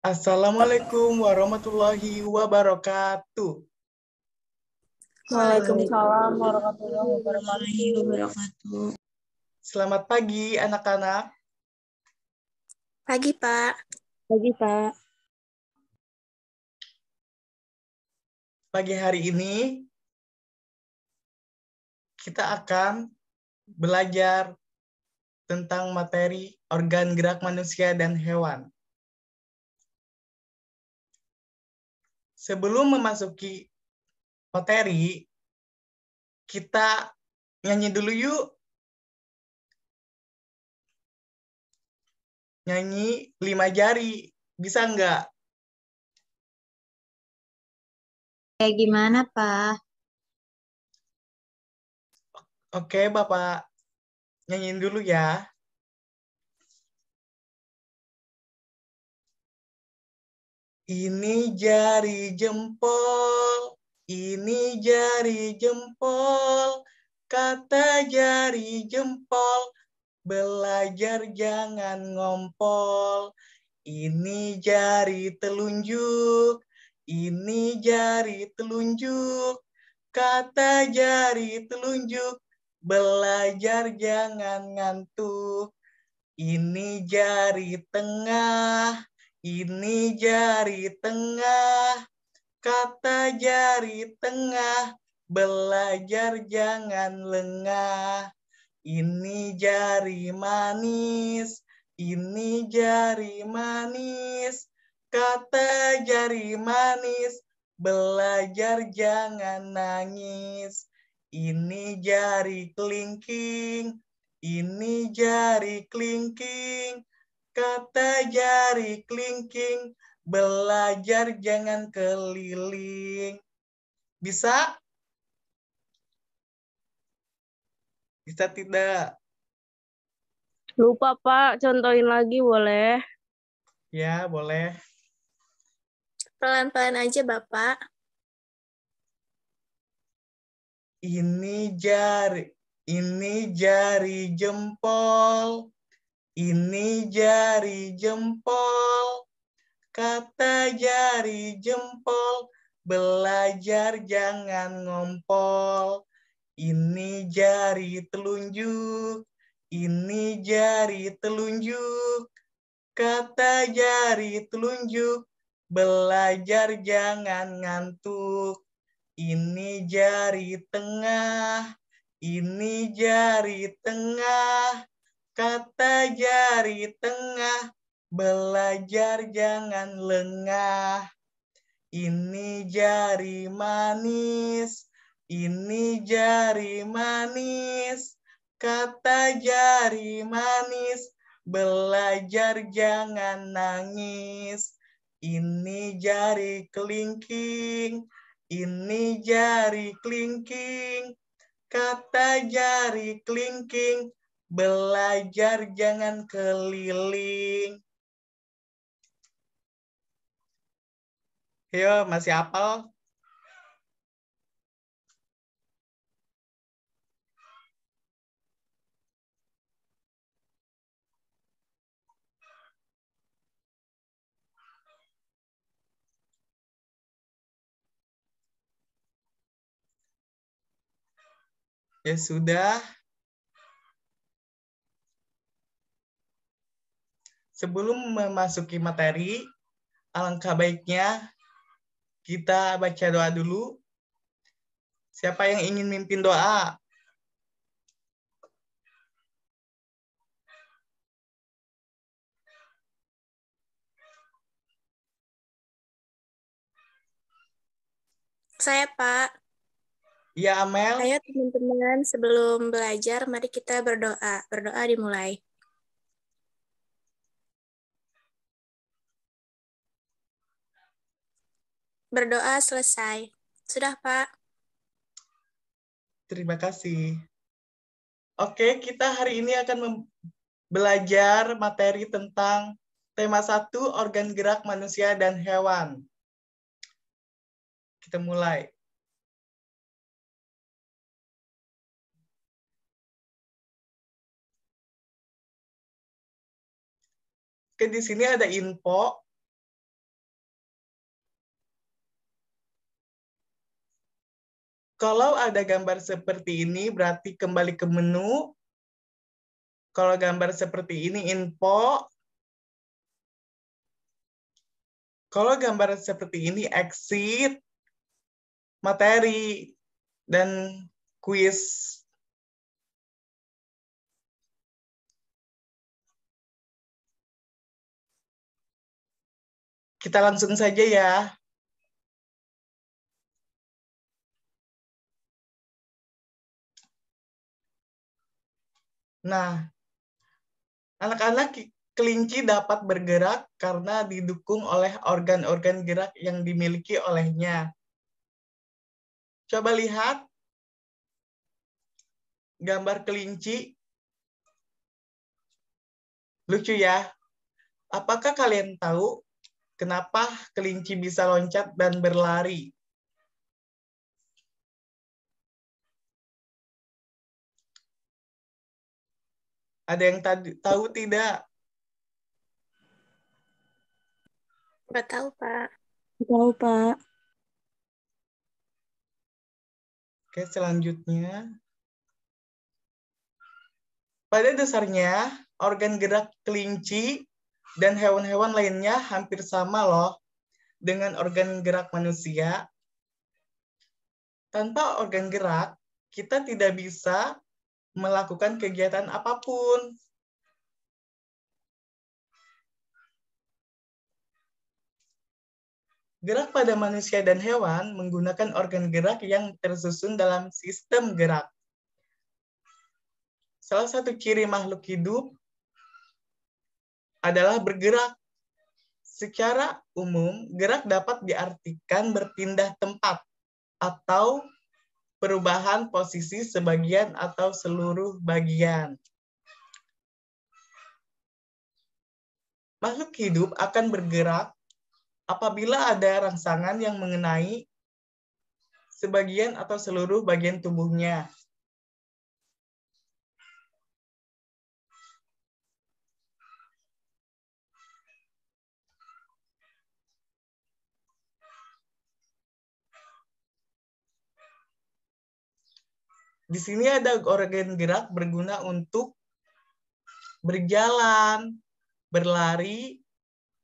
Assalamualaikum warahmatullahi wabarakatuh. Waalaikumsalam warahmatullahi wabarakatuh. Selamat pagi anak-anak. Pagi, Pak. Pagi, Pak. Pagi hari ini kita akan belajar tentang materi organ gerak manusia dan hewan. Sebelum memasuki materi, kita nyanyi dulu yuk. Nyanyi 5 jari. Bisa nggak? Kayak gimana, Pak? Oke, Bapak. Nyanyiin dulu ya. Ini jari jempol, ini jari jempol, kata jari jempol, belajar jangan ngompol. Ini jari telunjuk, ini jari telunjuk, kata jari telunjuk, belajar jangan ngantuk. Ini jari tengah, ini jari tengah, kata jari tengah, belajar jangan lengah. Ini jari manis, ini jari manis, kata jari manis, belajar jangan nangis. Ini jari kelingking, ini jari kelingking, kata jari kelingking, belajar jangan keliling. Bisa? Bisa tidak? Lupa, Pak. Contohin lagi boleh? Ya, boleh. Pelan-pelan aja, Bapak. Ini jari jempol, ini jari jempol, kata jari jempol, belajar jangan ngompol. Ini jari telunjuk, ini jari telunjuk, kata jari telunjuk, belajar jangan ngantuk. Ini jari tengah, ini jari tengah, kata jari tengah, belajar jangan lengah. Ini jari manis, ini jari manis, kata jari manis, belajar jangan nangis. Ini jari kelingking, ini jari kelingking, kata jari kelingking, belajar jangan keliling. Yo, masih hafal? Ya sudah. Sebelum memasuki materi, alangkah baiknya kita baca doa dulu. Siapa yang ingin mimpin doa? Saya, Pak. Iya, Amel. Ayo, teman-teman, sebelum belajar, mari kita berdoa. Berdoa dimulai. Berdoa selesai. Sudah, Pak? Terima kasih. Oke, kita hari ini akan belajar materi tentang tema 1, organ gerak manusia dan hewan. Kita mulai. Oke, di sini ada info Kalau ada gambar seperti ini, berarti kembali ke menu. Kalau gambar seperti ini, info. Kalau gambar seperti ini, exit, materi, dan quiz. Kita langsung saja ya. Nah, anak-anak kelinci dapat bergerak karena didukung oleh organ-organ gerak yang dimiliki olehnya. Coba lihat gambar kelinci. Lucu ya. Apakah kalian tahu kenapa kelinci bisa loncat dan berlari? Ada yang tahu tidak? Nggak tahu, Pak. Tahu, Pak. Oke, selanjutnya. Pada dasarnya, organ gerak kelinci dan hewan-hewan lainnya hampir sama loh dengan organ gerak manusia. Tanpa organ gerak, kita tidak bisa melakukan kegiatan apapun. Gerak pada manusia dan hewan menggunakan organ gerak yang tersusun dalam sistem gerak. Salah satu ciri makhluk hidup adalah bergerak. Secara umum, gerak dapat diartikan berpindah tempat atau perubahan posisi sebagian atau seluruh bagian. Makhluk hidup akan bergerak apabila ada rangsangan yang mengenai sebagian atau seluruh bagian tubuhnya. Di sini ada organ gerak berguna untuk berjalan, berlari,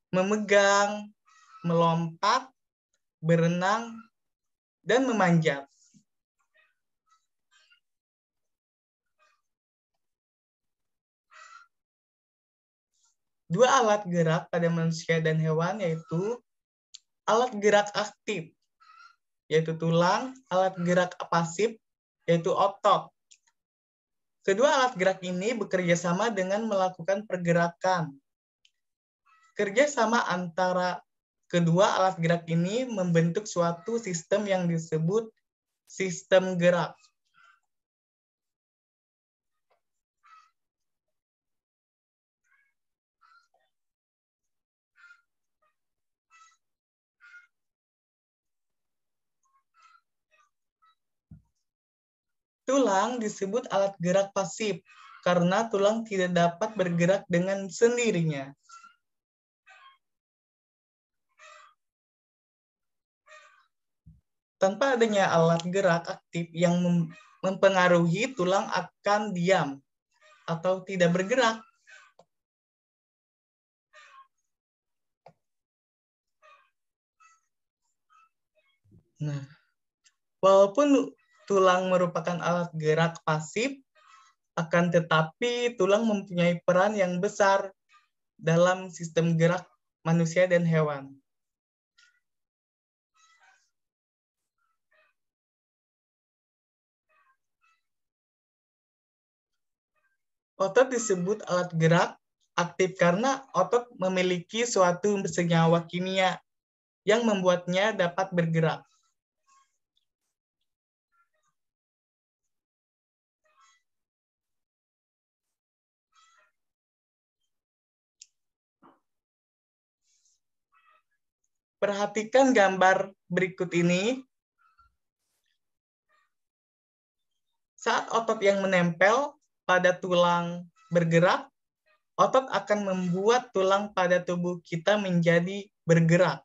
memegang, melompat, berenang, dan memanjat. Dua alat gerak pada manusia dan hewan yaitu alat gerak aktif, yaitu tulang, alat gerak pasif, yaitu otot. Kedua alat gerak ini bekerja sama dengan melakukan pergerakan. Kerjasama antara kedua alat gerak ini membentuk suatu sistem yang disebut sistem gerak. Tulang disebut alat gerak pasif karena tulang tidak dapat bergerak dengan sendirinya. Tanpa adanya alat gerak aktif yang mempengaruhi, tulang akan diam atau tidak bergerak. Nah, walaupun tulang merupakan alat gerak pasif, akan tetapi tulang mempunyai peran yang besar dalam sistem gerak manusia dan hewan. Otot disebut alat gerak aktif karena otot memiliki suatu senyawa kimia yang membuatnya dapat bergerak. Perhatikan gambar berikut ini. Saat otot yang menempel pada tulang bergerak, otot akan membuat tulang pada tubuh kita menjadi bergerak.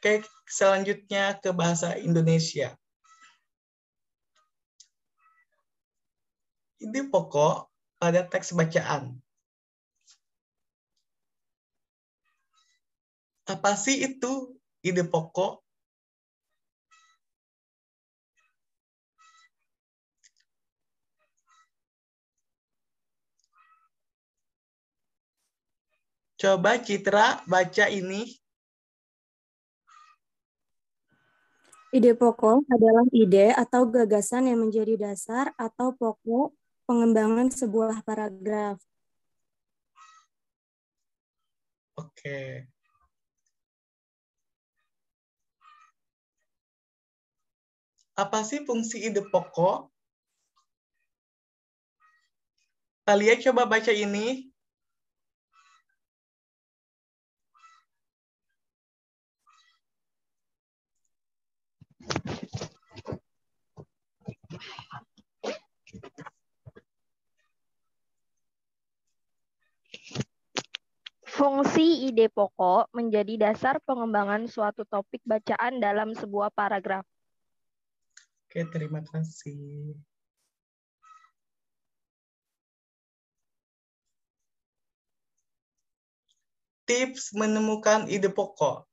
Oke, selanjutnya ke bahasa Indonesia. Ide pokok pada teks bacaan. Apa sih itu ide pokok? Coba Citra baca ini. Ide pokok adalah ide atau gagasan yang menjadi dasar atau pokok pengembangan sebuah paragraf. Oke. Apa sih fungsi ide pokok? Kalian coba baca ini. Fungsi ide pokok menjadi dasar pengembangan suatu topik bacaan dalam sebuah paragraf. Oke, terima kasih. Tips menemukan ide pokok.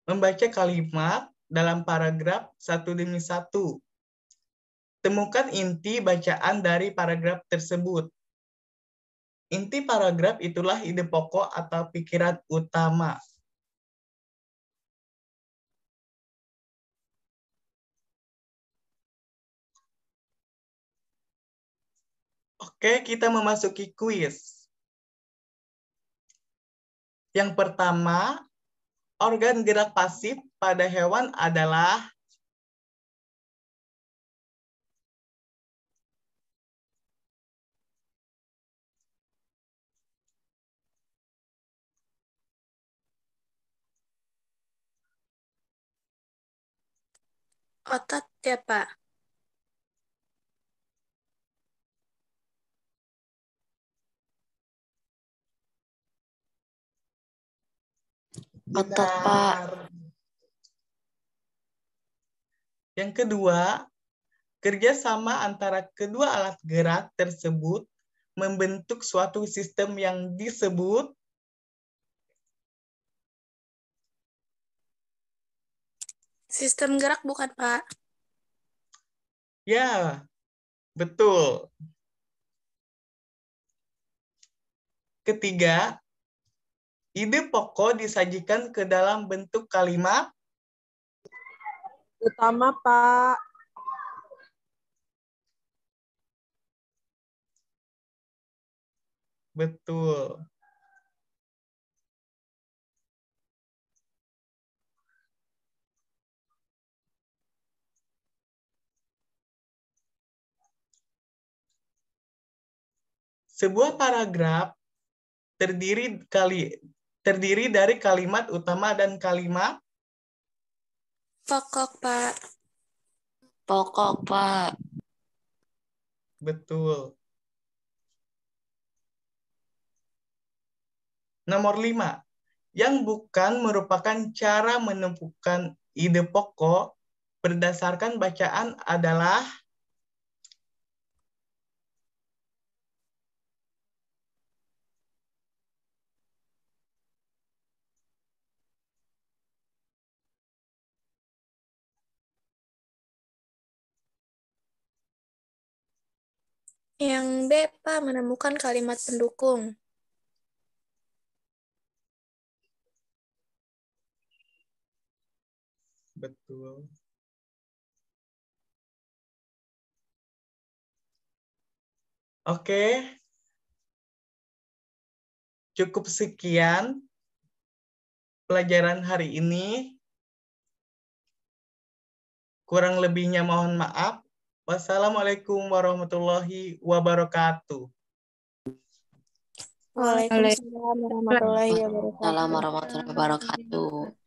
Membaca kalimat dalam paragraf satu demi satu. Temukan inti bacaan dari paragraf tersebut. Inti paragraf itulah ide pokok atau pikiran utama. Oke, kita memasuki kuis. Yang pertama, organ gerak pasif pada hewan adalah Otot ya, Pak. otot, Pak. Yang kedua, kerjasama antara kedua alat gerak tersebut membentuk suatu sistem yang disebut Sistem gerak bukan, Pak? ya, betul. Ketiga, ide pokok disajikan ke dalam bentuk kalimat Utama, Pak. betul. Sebuah paragraf terdiri dari kalimat utama dan kalimat Pokok, Pak. Pokok, Pak. betul. Nomor 5. Yang bukan merupakan cara menemukan ide pokok berdasarkan bacaan adalah Yang B, Pak, menemukan kalimat pendukung. betul. Oke. Cukup sekian pelajaran hari ini. Kurang lebihnya mohon maaf. Wassalamualaikum warahmatullahi wabarakatuh. Waalaikumsalam warahmatullahi wabarakatuh. Waalaikumsalam warahmatullahi wabarakatuh.